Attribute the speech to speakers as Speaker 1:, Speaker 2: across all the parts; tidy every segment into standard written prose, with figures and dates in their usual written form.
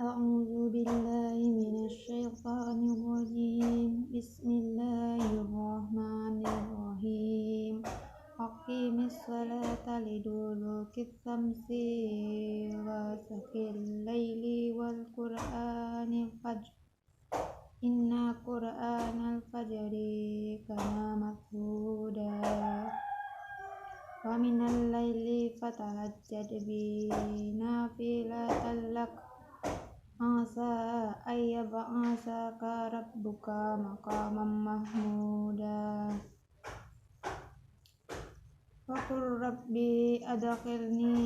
Speaker 1: أعوذ بالله من الشيطان الرجيم بسم الله الرحمن الرحيم أقيم الصلاة لدلوك الشمس وغسق الليل والقرآن الفجر إن قرآن الفجر كان مشهودا ومن الليل فتهجد به نافلة لك عسى أن يبعثك ربك مقاما محمودا وقل ربي أدخلني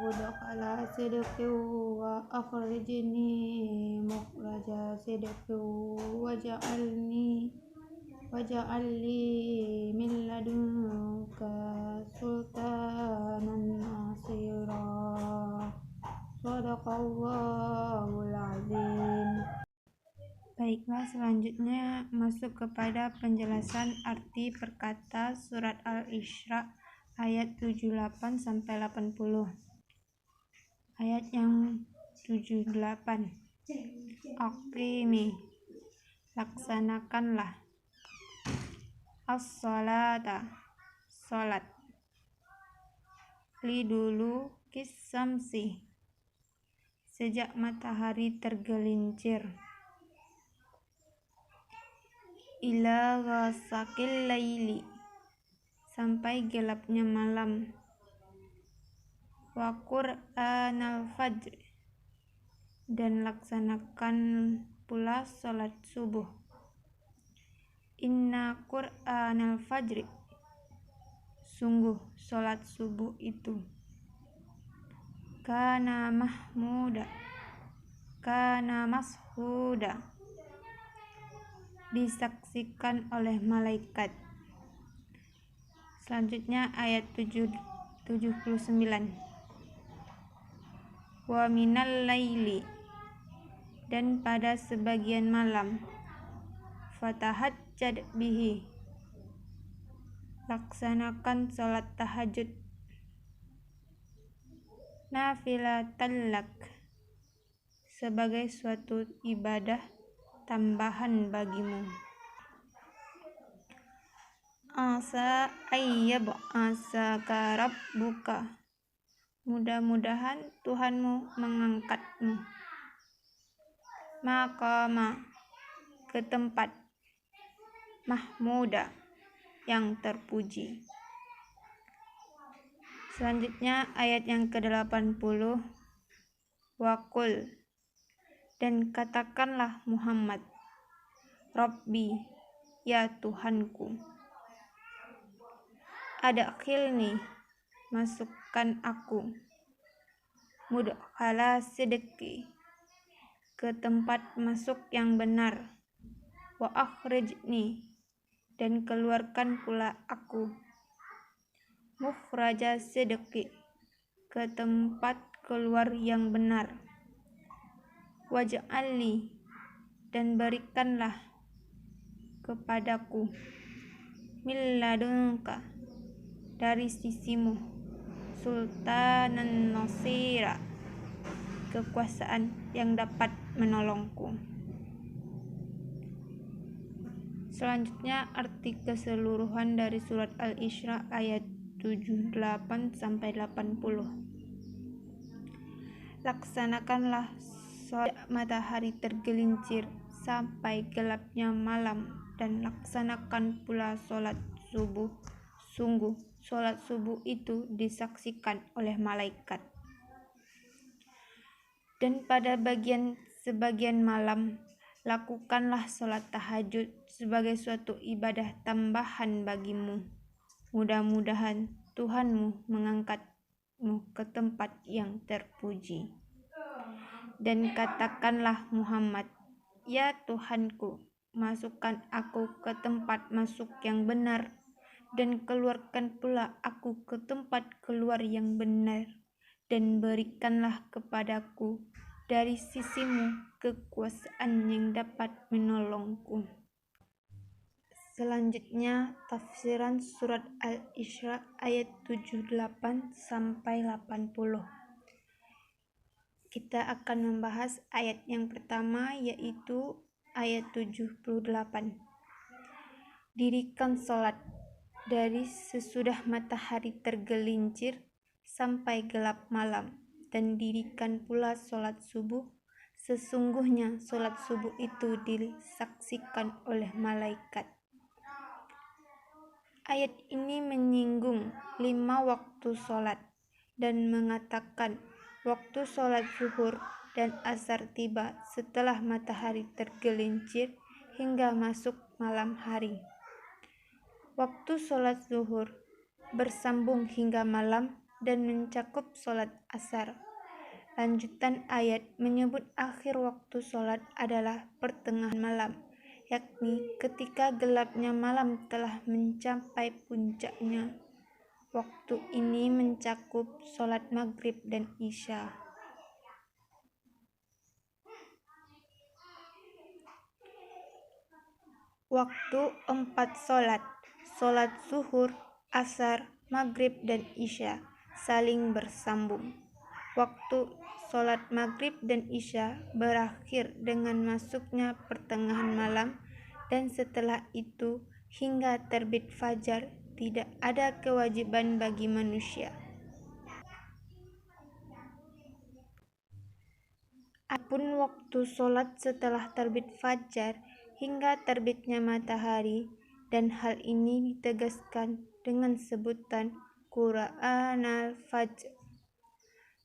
Speaker 1: مدخل صدق وأخرجني مخرج صدق واجعل لي من لدنك سلطانا نصيرا Sadaqallahul azim. Baiklah, selanjutnya masuk kepada penjelasan arti perkata surat Al-Isra ayat 78 sampai 80. Ayat yang 78. Aqimi, laksanakanlah. As-salata, salat. Lidulu kisamsi, sejak matahari tergelincir. Ila ghasaqil laili, sampai gelapnya malam. Wa qur'anal fajr, dan laksanakan pula salat subuh. Inna qur'anal fajri, sungguh salat subuh itu kana mashuda, disaksikan oleh malaikat. Selanjutnya ayat 79. Wa minal laili, dan pada sebagian malam. Fatahajjad bihi, laksanakan salat tahajud. Nafilatan lak, sebagai suatu ibadah tambahan bagimu. Asa ayyab'asaka rabbuka, mudah-mudahan Tuhanmu mengangkatmu. Maqama, ke tempat. Mahmuda, yang terpuji. Selanjutnya ayat yang ke-80. Waqul, dan katakanlah Muhammad, Rabbi, ya Tuhanku. Adkhilni, masukkan aku. Mudkhala sidqi, ke tempat masuk yang benar. Wa akhrijni, dan keluarkan pula aku. Mukhraja sidqi, ke tempat keluar yang benar. Waj'alni, dan berikanlah kepadaku. Min ladunka, dari sisimu. Sultanan nasira, kekuasaan yang dapat menolongku. Selanjutnya arti keseluruhan dari surat Al-Isra ayat 78 sampai 80. Laksanakanlah salat matahari tergelincir sampai gelapnya malam, dan laksanakan pula salat subuh. Sungguh salat subuh itu disaksikan oleh malaikat. Dan pada sebagian malam, lakukanlah salat tahajud sebagai suatu ibadah tambahan bagimu. Mudah-mudahan Tuhanmu mengangkatmu ke tempat yang terpuji. Dan katakanlah Muhammad, ya Tuhanku, masukkan aku ke tempat masuk yang benar, dan keluarkan pula aku ke tempat keluar yang benar, dan berikanlah kepadaku dari sisimu kekuasaan yang dapat menolongku. Selanjutnya tafsiran surat Al-Isra ayat 78 sampai 80. Kita akan membahas ayat yang pertama, yaitu ayat 78. Dirikan sholat dari sesudah matahari tergelincir sampai gelap malam, dan dirikan pula sholat subuh. Sesungguhnya sholat subuh itu disaksikan oleh malaikat. Ayat ini menyinggung 5 waktu sholat dan mengatakan waktu sholat zuhur dan asar tiba setelah matahari tergelincir hingga masuk malam hari. Waktu sholat zuhur bersambung hingga malam dan mencakup sholat asar. Lanjutan ayat menyebut akhir waktu sholat adalah pertengahan malam, yakni ketika gelapnya malam telah mencapai puncaknya. Waktu ini mencakup sholat maghrib dan isya. Waktu 4 sholat, sholat zuhur, asar, maghrib, dan isya saling bersambung. Waktu sholat maghrib dan isya berakhir dengan masuknya pertengahan malam, dan setelah itu hingga terbit fajar tidak ada kewajiban bagi manusia. Adapun waktu sholat setelah terbit fajar hingga terbitnya matahari, dan hal ini ditegaskan dengan sebutan Qur'anal Fajr.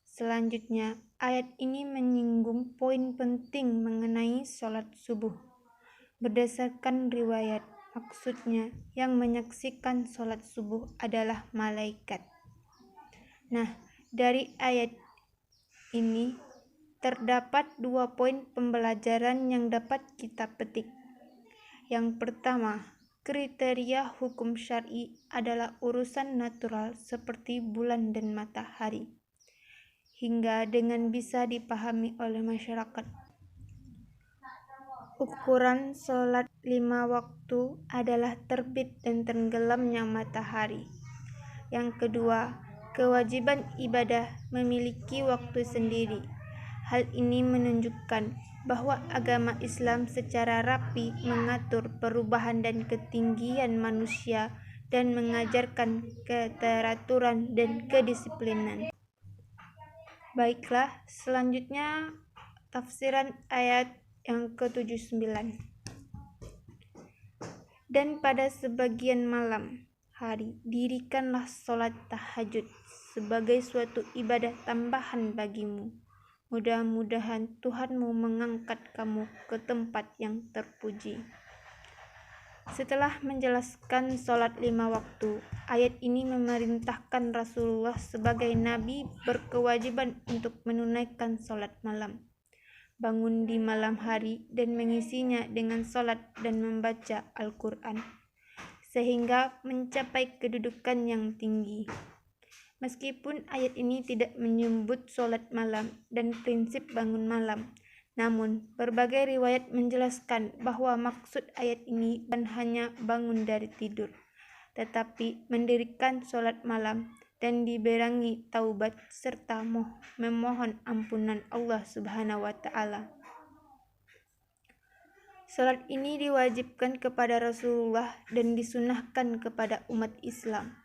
Speaker 1: Selanjutnya, ayat ini menyinggung poin penting mengenai sholat subuh. Berdasarkan riwayat, maksudnya yang menyaksikan sholat subuh adalah malaikat. Nah, dari ayat ini terdapat 2 poin pembelajaran yang dapat kita petik. Yang pertama, kriteria hukum syar'i adalah urusan natural seperti bulan dan matahari, hingga dengan bisa dipahami oleh masyarakat. Ukuran sholat 5 waktu adalah terbit dan tenggelamnya matahari. Yang kedua, kewajiban ibadah memiliki waktu sendiri. Hal ini menunjukkan bahwa agama Islam secara rapi mengatur perubahan dan ketinggian manusia dan mengajarkan keteraturan dan kedisiplinan. Baiklah, selanjutnya tafsiran ayat yang ke-79. Dan pada sebagian malam hari dirikanlah sholat tahajud sebagai suatu ibadah tambahan bagimu. Mudah-mudahan Tuhanmu mengangkat kamu ke tempat yang terpuji. Setelah menjelaskan sholat 5 waktu, ayat ini memerintahkan Rasulullah sebagai Nabi berkewajiban untuk menunaikan sholat malam, bangun di malam hari dan mengisinya dengan sholat dan membaca Al-Quran, sehingga mencapai kedudukan yang tinggi. Meskipun ayat ini tidak menyebut sholat malam dan prinsip bangun malam, namun berbagai riwayat menjelaskan bahwa maksud ayat ini bukan hanya bangun dari tidur, tetapi mendirikan sholat malam dan dibarengi taubat serta memohon ampunan Allah Subhanahu wa Ta'ala. Sholat ini diwajibkan kepada Rasulullah dan disunahkan kepada umat Islam.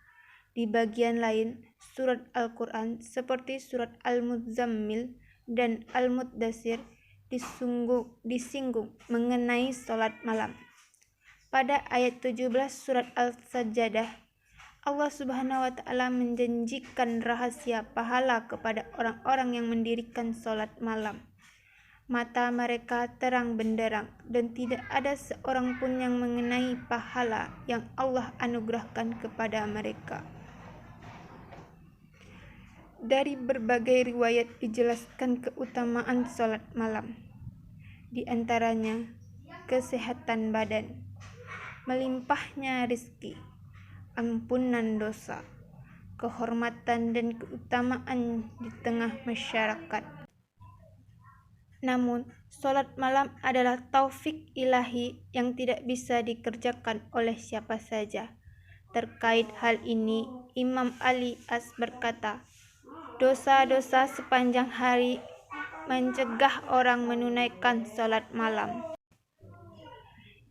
Speaker 1: Di bagian lain, surat Al-Quran seperti surat Al-Muzzammil dan Al-Muddatsir disinggung mengenai sholat malam. Pada ayat 17 surat Al-Sajdah, Allah Subhanahu wa Ta'ala menjanjikan rahasia pahala kepada orang-orang yang mendirikan sholat malam. Mata mereka terang benderang dan tidak ada seorang pun yang mengenai pahala yang Allah anugerahkan kepada mereka. Dari berbagai riwayat dijelaskan keutamaan sholat malam. Di antaranya kesehatan badan, melimpahnya rizki, ampunan dosa, kehormatan dan keutamaan di tengah masyarakat. Namun, sholat malam adalah taufik ilahi yang tidak bisa dikerjakan oleh siapa saja. Terkait hal ini, Imam Ali As berkata, dosa-dosa sepanjang hari mencegah orang menunaikan sholat malam.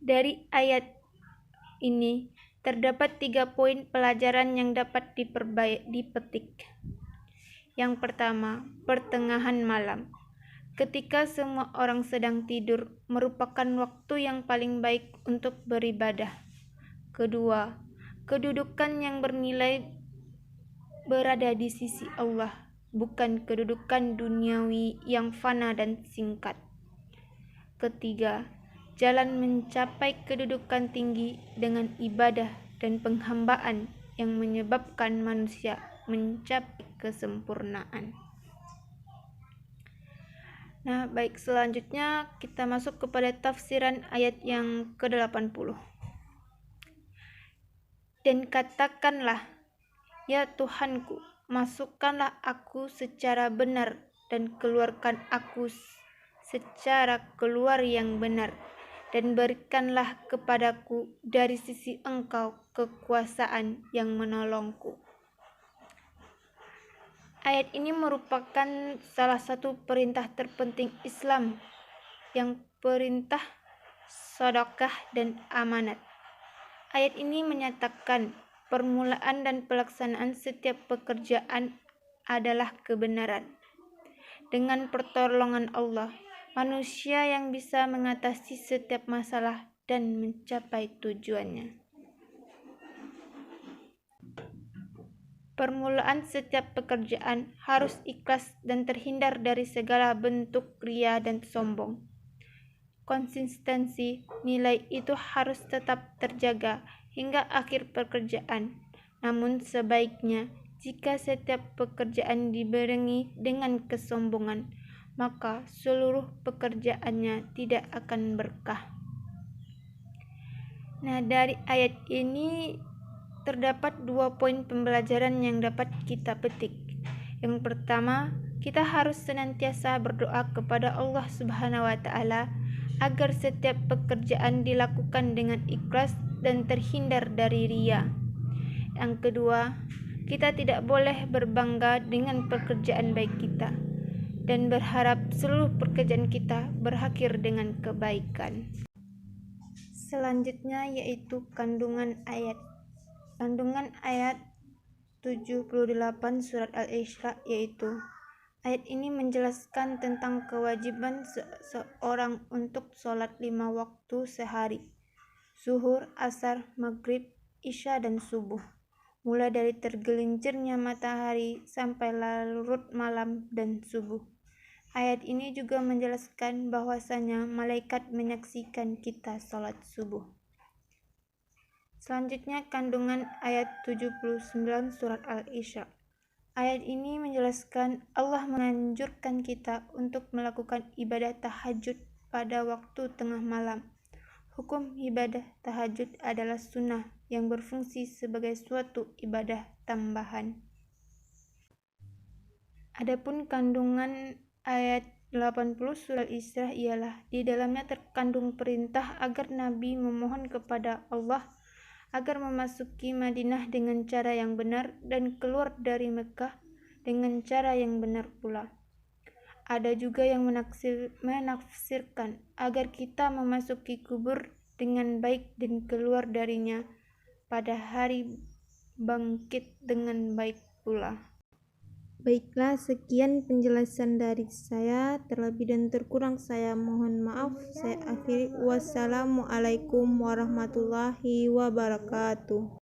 Speaker 1: Dari ayat ini terdapat 3 poin pelajaran yang dapat dipetik. Yang pertama, pertengahan malam. Ketika semua orang sedang tidur, merupakan waktu yang paling baik untuk beribadah. Kedua, kedudukan yang bernilai berada di sisi Allah, bukan kedudukan duniawi yang fana dan singkat. Ketiga, jalan mencapai kedudukan tinggi dengan ibadah dan penghambaan yang menyebabkan manusia mencapai kesempurnaan. Nah, baik, selanjutnya kita masuk kepada tafsiran ayat yang ke-80. Dan katakanlah, ya Tuhanku, masukkanlah aku secara benar dan keluarkan aku secara keluar yang benar, dan berikanlah kepadaku dari sisi Engkau kekuasaan yang menolongku. Ayat ini merupakan salah satu perintah terpenting Islam, yang perintah sedekah dan amanat. Ayat ini menyatakan permulaan dan pelaksanaan setiap pekerjaan adalah kebenaran. Dengan pertolongan Allah, manusia yang bisa mengatasi setiap masalah dan mencapai tujuannya. Permulaan setiap pekerjaan harus ikhlas dan terhindar dari segala bentuk ria dan sombong. Konsistensi nilai itu harus tetap terjaga hingga akhir pekerjaan. Namun sebaiknya, jika setiap pekerjaan dibarengi dengan kesombongan, maka seluruh pekerjaannya tidak akan berkah. Nah, dari ayat ini terdapat 2 poin pembelajaran yang dapat kita petik. Yang pertama, kita harus senantiasa berdoa kepada Allah Subhanahu wa Ta'ala agar setiap pekerjaan dilakukan dengan ikhlas dan terhindar dari ria. Yang kedua, kita tidak boleh berbangga dengan pekerjaan baik kita dan berharap seluruh pekerjaan kita berakhir dengan kebaikan. Selanjutnya yaitu kandungan ayat. Kandungan ayat 78 surat Al-Isra yaitu, ayat ini menjelaskan tentang kewajiban seorang untuk sholat 5 waktu sehari, zuhur, asar, maghrib, isya, dan subuh, mulai dari tergelincirnya matahari sampai larut malam dan subuh. Ayat ini juga menjelaskan bahwasanya malaikat menyaksikan kita sholat subuh. Selanjutnya kandungan ayat 79 surat Al-Isra. Ayat ini menjelaskan Allah menganjurkan kita untuk melakukan ibadah tahajud pada waktu tengah malam. Hukum ibadah tahajud adalah sunnah yang berfungsi sebagai suatu ibadah tambahan. Adapun kandungan ayat 80 surat Al-Isra ialah di dalamnya terkandung perintah agar Nabi memohon kepada Allah agar memasuki Madinah dengan cara yang benar dan keluar dari Mekah dengan cara yang benar pula. Ada juga yang menafsirkan agar kita memasuki kubur dengan baik dan keluar darinya pada hari bangkit dengan baik pula. Baiklah, sekian penjelasan dari saya. Terlebih dan terkurang saya mohon maaf. Saya akhiri. Wassalamualaikum warahmatullahi wabarakatuh.